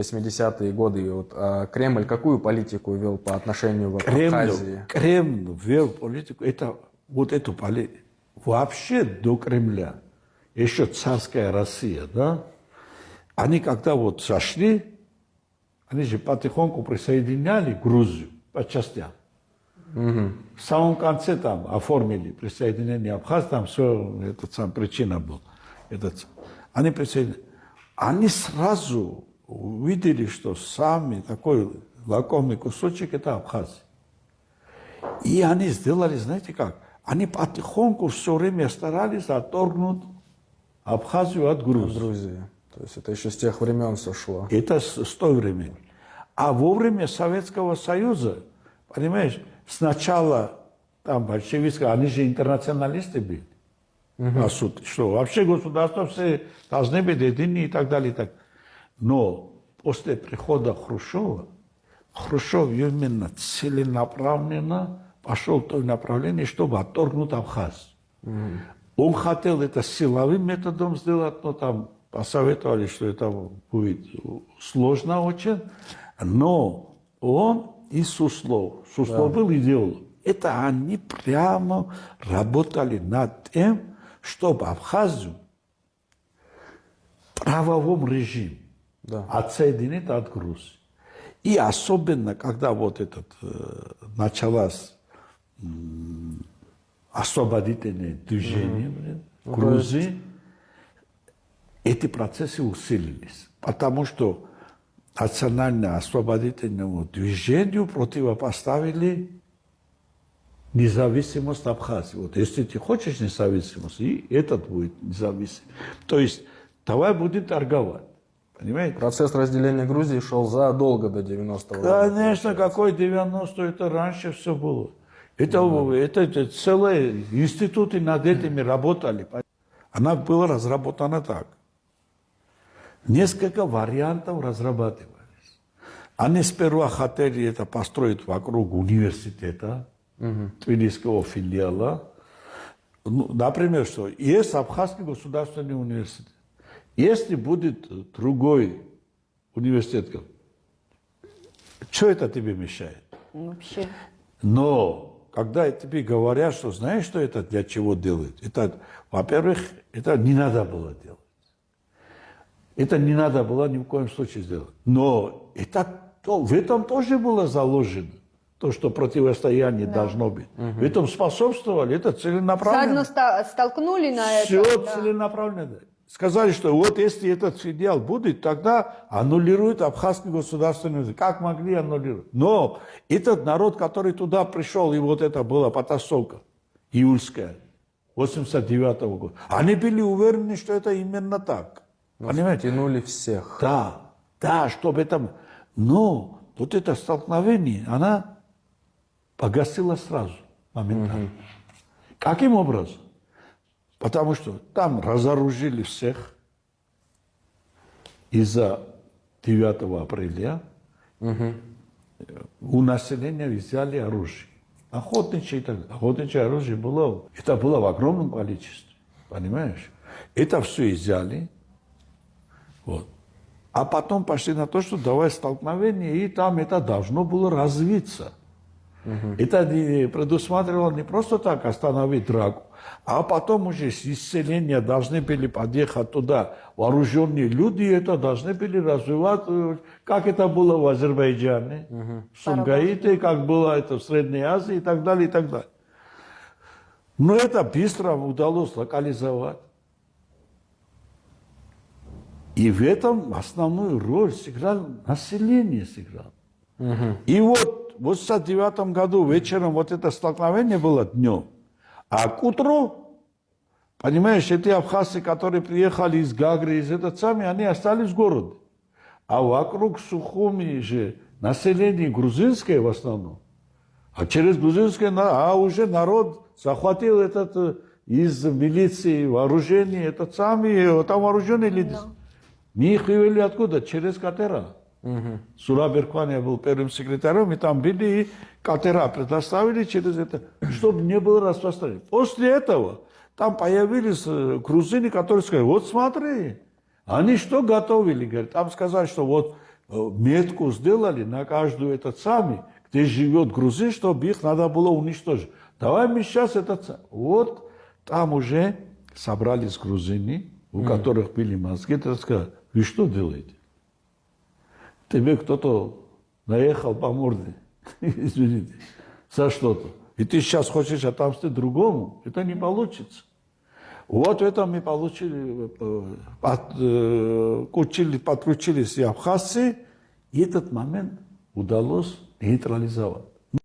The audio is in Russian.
80-е годы, и вот, Кремль какую политику вел по отношению к Абхазии? Кремль вел политику, это вот эту политику. Вообще до Кремля, еще царская Россия, да, они когда вот сошли, они же потихоньку присоединяли Грузию по частям. В самом конце там оформили присоединение Абхазии, там все, это сам причина была. Они присоединили. Они сразу увидели, что самый такой лакомый кусочек – это Абхазия. И они сделали, знаете как, они потихоньку все время старались отторгнуть Абхазию от Грузии. Грузии. То есть это еще с тех времен все шло. Это с той времени. А во время Советского Союза, понимаешь, сначала там большевистские, они же интернационалисты были. По сути, что вообще государства все должны быть едины и так далее. И так. Но после прихода Хрущева, Хрущев именно целенаправленно пошел в то направление, чтобы отторгнуть Абхазию. Он хотел это силовым методом сделать, но там посоветовали, что это будет сложно очень. Но он и Суслов был идеолог. Это они прямо работали над тем, чтобы Абхазию в правовом режиме отсоединить от Грузии. И особенно, когда вот началось освободительное движение в Грузии, эти процессы усилились. Потому что национально-освободительному движению противопоставили независимость Абхазии. Вот если ты хочешь независимость, и этот будет независим. То есть давай будем торговать. Понимаете? Процесс разделения Грузии шел задолго до 90-го года. Конечно, какой 90-й, это раньше все было. Это целые институты над этими работали. Она была разработана так. Несколько вариантов разрабатывались. Они сперва хотели это построить вокруг университета, Тбилисского филиала. Ну, например, что есть Абхазский государственный университет. Если будет другой университет, что это тебе мешает? Вообще. Но когда тебе говорят, что знаешь, что это для чего делают, это, во-первых, это не надо было делать. Это не надо было ни в коем случае сделать. Но в этом тоже было заложено. То, что противостояние должно быть. В этом способствовали, это целенаправленно. Заодно столкнули на это. Все целенаправленно. Сказали, что вот если этот филиал будет, тогда аннулируют Абхазский государственный язык. Как могли аннулировать? Но этот народ, который туда пришел, и вот это была потасовка июльская, 89-го года, они были уверены, что это именно так. Понимаете? Тянули всех. Да, чтобы это... Но вот это столкновение, она погасила сразу, моментально. Каким образом? Потому что там разоружили всех из-за 9 апреля. У населения взяли оружие. Охотничье оружие было, это было в огромном количестве. Понимаешь? Это все взяли. Вот. А потом пошли на то, что давай столкновение, и там это должно было развиться. Это предусматривало не просто так остановить драку, а потом уже с исцеления должны были подъехать туда вооруженные люди, и это должны были развивать, как это было в Азербайджане, в Сумгаите, как было это в Средней Азии и так далее, и так далее. Но это быстро удалось локализовать. И в этом основную роль сыграло население. И вот в 1989 году вечером вот это столкновение было днем. А к утру, понимаешь, эти абхазцы, которые приехали из Гагры, они остались в городе. А вокруг Сухуми же население грузинское в основном. А через грузинское, уже народ захватил из милиции вооружение, там вооруженные люди. Мы их вывели откуда? Через катера. Сураб Эркваня был первым секретарем, и там были катера, предоставили через это, чтобы не было распространения. После этого там появились грузины, которые сказали, вот смотри, они что готовили, говорят, там сказали, что вот метку сделали на каждую этот самый, где живет грузин, чтобы их надо было уничтожить. Давай мы сейчас вот там уже собрались грузины, у которых были мозги, и сказали, вы что делаете? Тебе кто-то наехал по морде, извините, за что-то. И ты сейчас хочешь отомстить другому, это не получится. Вот это мы получили, подключились и абхазцы, и этот момент удалось нейтрализовать.